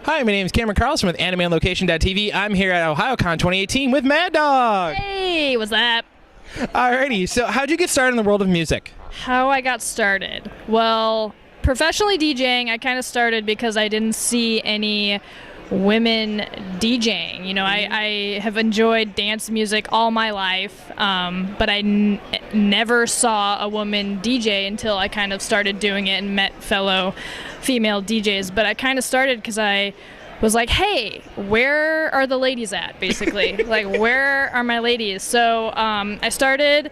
Hi, my name is Cameron Carlson with AnimeOnLocation.tv. I'm here at Ohayocon 2018 with MADD0G. Hey, what's up? Alrighty, so how'd you get started in the world of music? How I got started? Well, professionally DJing, I kind of started because I didn't see any women DJing. You know, I have enjoyed dance music all my life, but I never saw a woman DJ until I kind of started doing it and met fellow female DJs. But I kind of started because I was like, hey, where are the ladies at, basically? Like, where are my ladies? So I started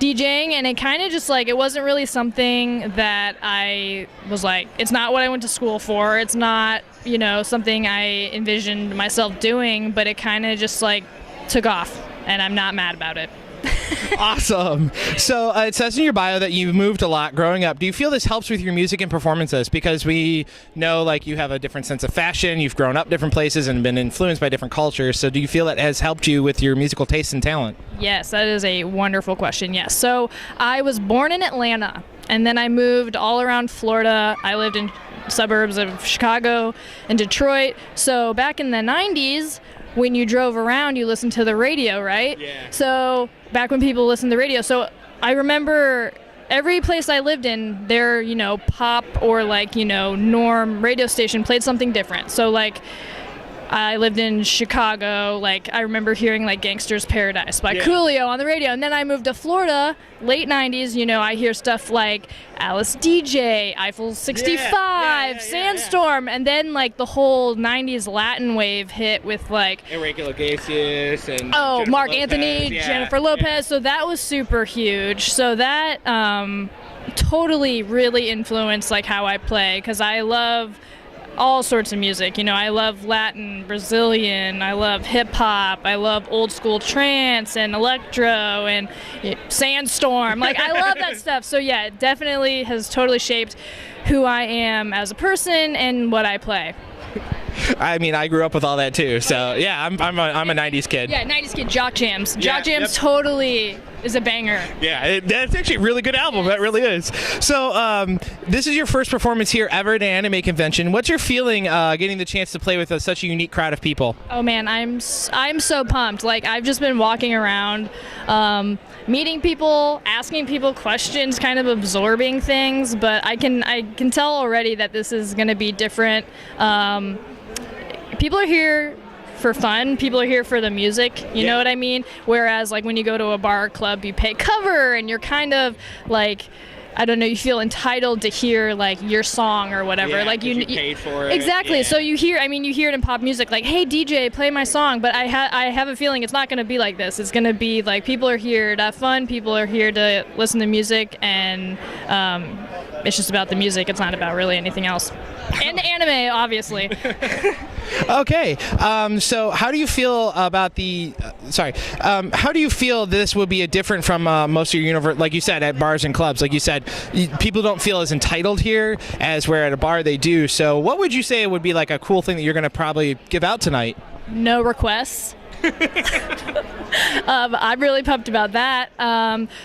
DJing, and it kind of just like, it wasn't really something that I was like, it's not what I went to school for. It's not, you know, something I envisioned myself doing, but it kind of just like took off, and I'm not mad about it. Awesome. So it says in your bio that you moved a lot growing up. Do you feel this helps with your music and performances? Because we know like you have a different sense of fashion, you've grown up different places and been influenced by different cultures. So do you feel that has helped you with your musical taste and talent? Yes, that is a wonderful question. Yes. So I was born in Atlanta, and then I moved all around Florida. I lived in suburbs of Chicago and Detroit. So back in the 90s, when you drove around, you listened to the radio, right? Yeah. So back when people listened to the radio. So I remember every place I lived in, their, you know, pop or like, you know, norm radio station played something different. So like I lived in Chicago, like I remember hearing like Gangster's Paradise by Coolio on the radio. And then I moved to Florida, late 90s, you know, I hear stuff like Alice DJ, Eiffel 65, Sandstorm, and then like the whole 90s Latin wave hit with like Enrique Iglesias and Mark Anthony, Jennifer Lopez. So that was super huge. So that totally really influenced like how I play, because I love all sorts of music. You know, I love Latin, Brazilian, I love hip hop, I love old school trance and electro and Sandstorm. Like I love that stuff. So yeah, it definitely has totally shaped who I am as a person and what I play. I mean, I grew up with all that too. So yeah, I'm a 90s kid. Yeah, 90s kid. Jock Jams. Jock Jams totally is a banger. Yeah, that's actually a really good album. That really is. So this is your first performance here ever at an anime convention. What's your feeling getting the chance to play with such a unique crowd of people? Oh man, I'm so pumped. Like I've just been walking around, meeting people, asking people questions, kind of absorbing things. But I can tell already that this is going to be different. People are here for fun. People are here for the music. You know what I mean? Whereas like when you go to a bar or club, you pay cover and you're kind of like, I don't know, you feel entitled to hear like your song or whatever. Yeah, like you paid for it. Exactly. Yeah. So you hear it in pop music, like, hey DJ, play my song. But I have a feeling it's not going to be like this. It's going to be like people are here to have fun. People are here to listen to music, and it's just about the music. It's not about really anything else. And the anime, obviously. Okay, so how do you feel about the? How do you feel this would be different from most of your universe? Like you said, at bars and clubs, like you said, people don't feel as entitled here as where at a bar they do. So, what would you say would be like a cool thing that you're going to probably give out tonight? No requests. I'm really pumped about that.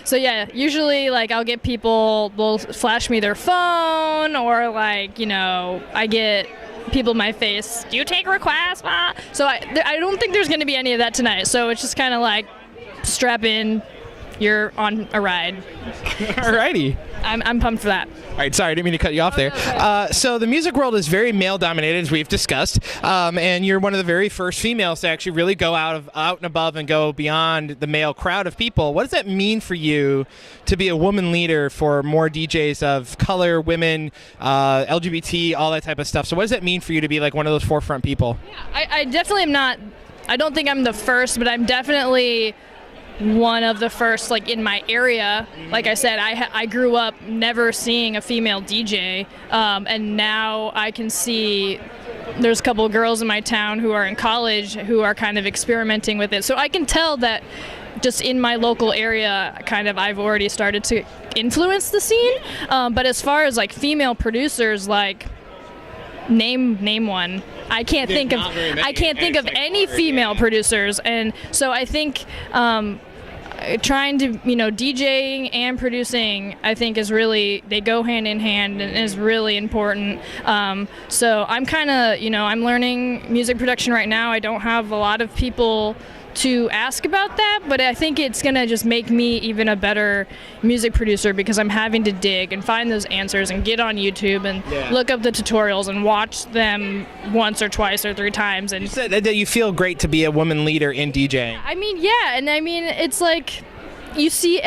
So yeah, usually like I'll get people will flash me their phone, or like, you know, I get people in my face, do you take requests? So I don't think there's going to be any of that tonight. So it's just kind of like strap in, you're on a ride. Alrighty. I'm pumped for that. All right, sorry, I didn't mean to cut you off there. No. So the music world is very male-dominated, as we've discussed, and you're one of the very first females to actually really go out and above and go beyond the male crowd of people. What does that mean for you to be a woman leader for more DJs of color, women, LGBT, all that type of stuff? So what does that mean for you to be like one of those forefront people? Yeah, I definitely am not. I don't think I'm the first, but I'm definitely one of the first, like in my area. Like I said, I grew up never seeing a female DJ, and now I can see there's a couple of girls in my town who are in college who are kind of experimenting with it. So I can tell that just in my local area, kind of I've already started to influence the scene. But as far as like female producers, like name one. I can't think of any female producers, and so I think trying to, DJing and producing, I think they go hand in hand and is really important. So I'm kind of, I'm learning music production right now. I don't have a lot of people to ask about that, but I think it's going to just make me even a better music producer because I'm having to dig and find those answers and get on YouTube and look up the tutorials and watch them once or twice or 3 times. And you said that you feel great to be a woman leader in DJing. I mean, yeah, and I mean, it's like you see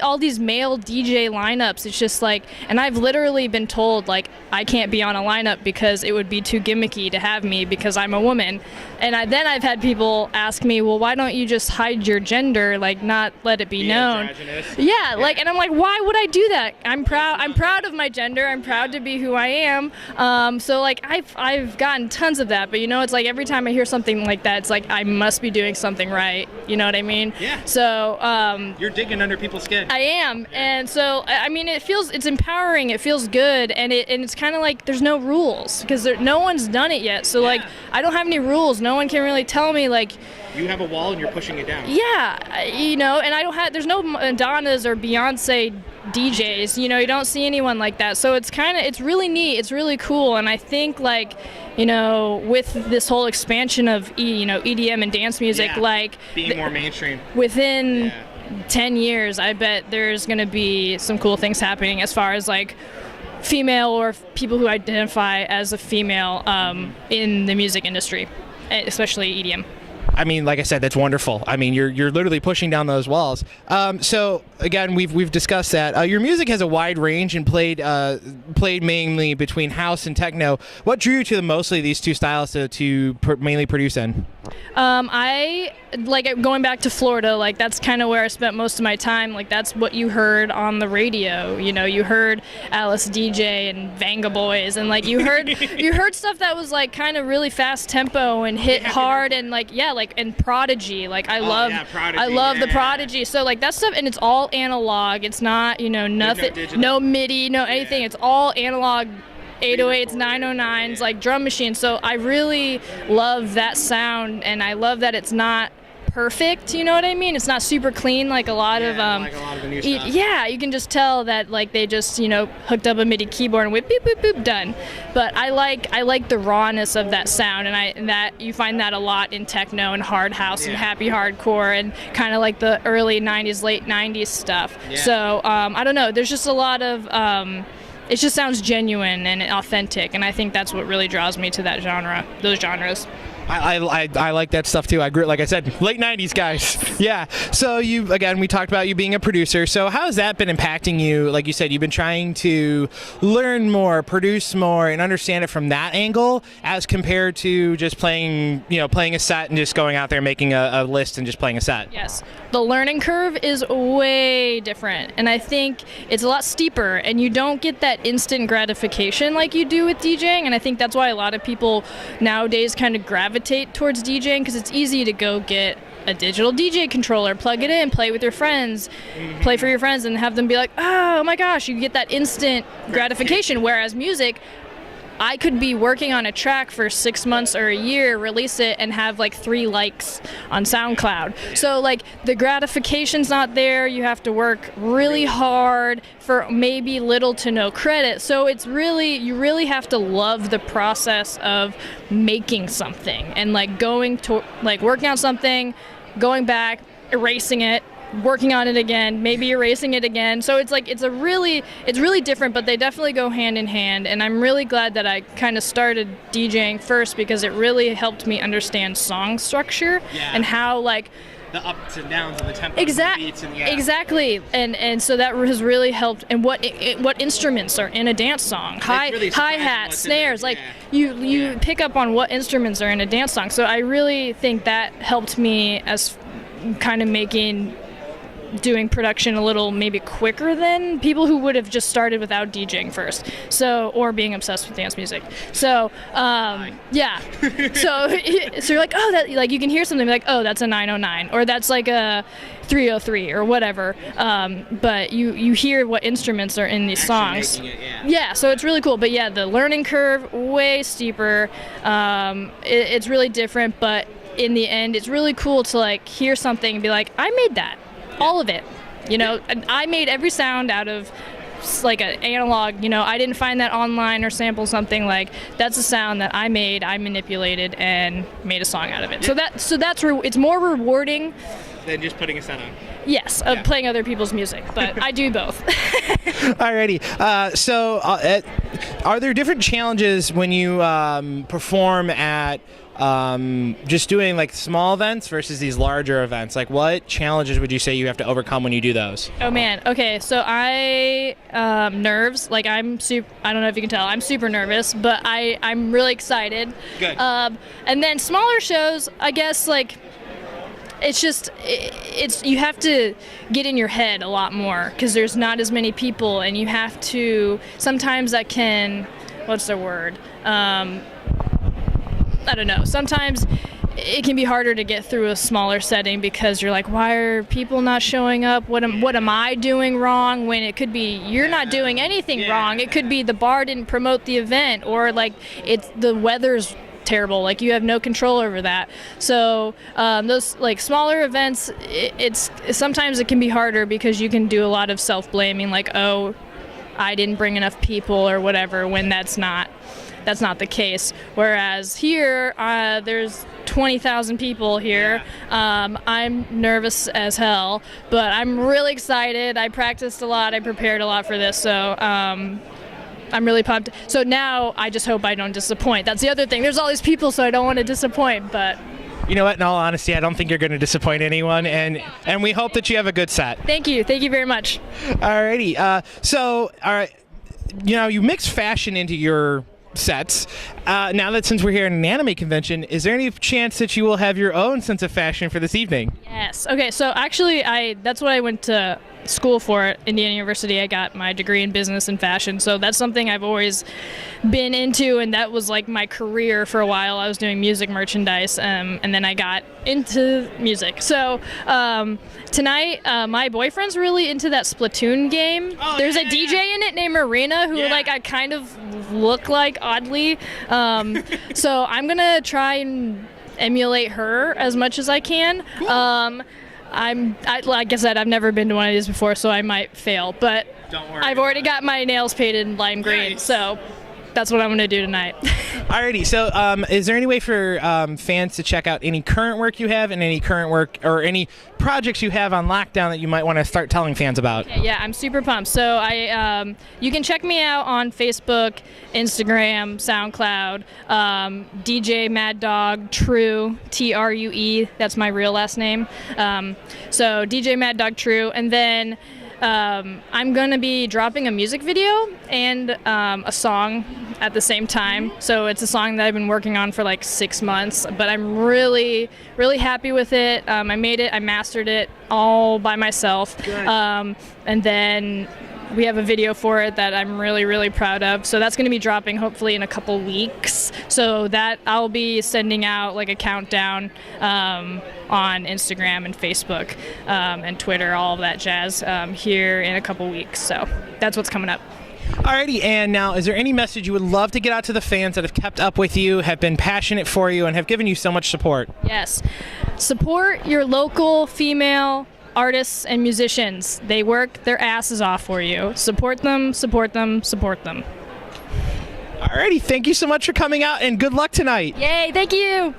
all these male DJ lineups. It's just like, and I've literally been told like I can't be on a lineup because it would be too gimmicky to have me because I'm a woman. And then I've had people ask me, well, why don't you just hide your gender, like not let it be known? Yeah, like, and I'm like, why would I do that? I'm proud of my gender. I'm proud to be who I am. So like I've gotten tons of that, but it's like every time I hear something like that, it's like I must be doing something right. You know what I mean? Yeah. So you're digging under people's skin. I am, and so I mean, it's empowering. It feels good, and it's kind of like there's no rules because no one's done it yet. So like I don't have any rules. No one can really tell me like. You have a wall and you're pushing it down. Yeah, and I don't have. There's no Madonnas or Beyonce DJs. You don't see anyone like that. So it's really neat. It's really cool, and I think like. With this whole expansion of EDM and dance music, like being more mainstream. Within 10 years, I bet there's going to be some cool things happening as far as like female or people who identify as a female in the music industry, especially EDM. I mean, like I said, that's wonderful. I mean, you're literally pushing down those walls. So again, we've discussed that. Your music has a wide range and played mainly between house and techno. What drew you to mostly these two styles to mainly produce in? I like going back to Florida. Like that's kind of where I spent most of my time. Like that's what you heard on the radio. You heard Alice DJ and Vanga Boys, and like you heard stuff that was like kind of really fast tempo and hit hard and like and Prodigy. Like I love the Prodigy. So like that stuff, and it's all analog. It's not nothing, no MIDI, no anything. It's all analog. 808s, 909s, like drum machines. So I really love that sound, and I love that it's not perfect. You know what I mean? It's not super clean like a lot of like a lot of the new stuff. Yeah, you can just tell that like they just hooked up a MIDI keyboard and went beep boop boop done. But I like the rawness of that sound, and that you find that a lot in techno and hard house and happy hardcore and kind of like the early 90s, late 90s stuff. Yeah. So I don't know. There's just a lot of it just sounds genuine and authentic, and I think that's what really draws me to that genre, those genres. I like that stuff too. I grew, like I said, late 90s guys. Yeah. So we talked about you being a producer. So how has that been impacting you? Like you said, you've been trying to learn more, produce more, and understand it from that angle as compared to just playing a set and just going out there making a list and just playing a set. Yes. The learning curve is way different, and I think it's a lot steeper, and you don't get that instant gratification like you do with DJing, and I think that's why a lot of people nowadays kind of gravitate towards DJing, because it's easy to go get a digital DJ controller, plug it in, play with your friends, play for your friends, and have them be like, oh my gosh, you get that instant gratification, whereas music, I could be working on a track for 6 months or a year, release it, and have like 3 likes on SoundCloud. So like the gratification's not there. You have to work really hard for maybe little to no credit. So you really have to love the process of making something and like going to like working on something, going back, erasing it, working on it again, maybe erasing it again. So it's like it's really different, but they definitely go hand in hand. And I'm really glad that I kind of started DJing first, because it really helped me understand song structure and how like the ups and downs and the tempo and the beats and exactly. And so that has really helped. And what instruments are in a dance song? Hi-hat, snares, like you pick up on what instruments are in a dance song. So I really think that helped me as kind of doing production a little maybe quicker than people who would have just started without DJing first, or being obsessed with dance music. So yeah, so you're like, oh, that, like you can hear something like, oh, that's a 909, or that's like a 303 or whatever, but you hear what instruments are in these songs. Yeah, so it's really cool. But yeah, the learning curve way steeper. It's really different, but in the end, it's really cool to like hear something and be like, I made that. all of it. You know, and I made every sound out of like an analog. You know, I didn't find that online or sample something. Like, that's a sound that I made, I manipulated, and made a song out of it. So that's it's more rewarding than just putting a set on. Yes, playing other people's music, but I do both. Alrighty. So, are there different challenges when you perform at just doing like small events versus these larger events? Like, what challenges would you say you have to overcome when you do those? Oh man. Okay. So nerves. Like, I don't know if you can tell. I'm super nervous, but I'm really excited. Good. And then smaller shows, I guess, like, it's just you have to get in your head a lot more because there's not as many people, and you have to sometimes that can, what's the word? I don't know. Sometimes it can be harder to get through a smaller setting because you're like, why are people not showing up? What am I doing wrong? When it could be you're not doing anything wrong. It could be the bar didn't promote the event, or like it's the weather's terrible. Like, you have no control over that. So those like smaller events, it's sometimes it can be harder because you can do a lot of self-blaming, like, oh, I didn't bring enough people or whatever, when that's not the case. Whereas here, there's 20,000 people here. I'm nervous as hell, but I'm really excited. I practiced a lot. I prepared a lot for this, so I'm really pumped. So now I just hope I don't disappoint. That's the other thing. There's all these people, so I don't want to disappoint, but... You know what? In all honesty, I don't think you're going to disappoint anyone, and we hope that you have a good set. Thank you. Thank you very much. Alrighty. So, all right, you mix fashion into your sets. Now that since we're here at an anime convention, is there any chance that you will have your own sense of fashion for this evening? Yes. Okay, so actually that's what I went to school for at Indiana University. I got my degree in business and fashion, so that's something I've always been into, and that was like my career for a while. I was doing music merchandise, and then I got into music. So tonight, my boyfriend's really into that Splatoon game. There's a DJ in it named Marina who like I kind of look like oddly. So I'm gonna try and emulate her as much as I can. Cool. Like I said, I've never been to one of these before, so I might fail. But don't worry, I've already got my nails painted lime green, so that's what I'm going to do tonight. Alrighty, so is there any way for fans to check out any current work you have and any current work or any projects you have on lockdown that you might want to start telling fans about? Okay, yeah, I'm super pumped. So you can check me out on Facebook, Instagram, SoundCloud, DJ MADD0G True, TRUE. That's my real last name. So DJ MADD0G True, and then I'm going to be dropping a music video and a song at the same time. So it's a song that I've been working on for like 6 months, but I'm really, really happy with it. I made it, I mastered it all by myself. And then we have a video for it that I'm really, really proud of. So that's going to be dropping hopefully in a couple weeks. So that I'll be sending out like a countdown on Instagram and Facebook and Twitter, all of that jazz here in a couple weeks. So that's what's coming up. Alrighty, and now is there any message you would love to get out to the fans that have kept up with you, have been passionate for you, and have given you so much support? Yes. Support your local female artists and musicians. They work their asses off for you. Support them, support them, support them. Alrighty, thank you so much for coming out, and good luck tonight. Yay, thank you.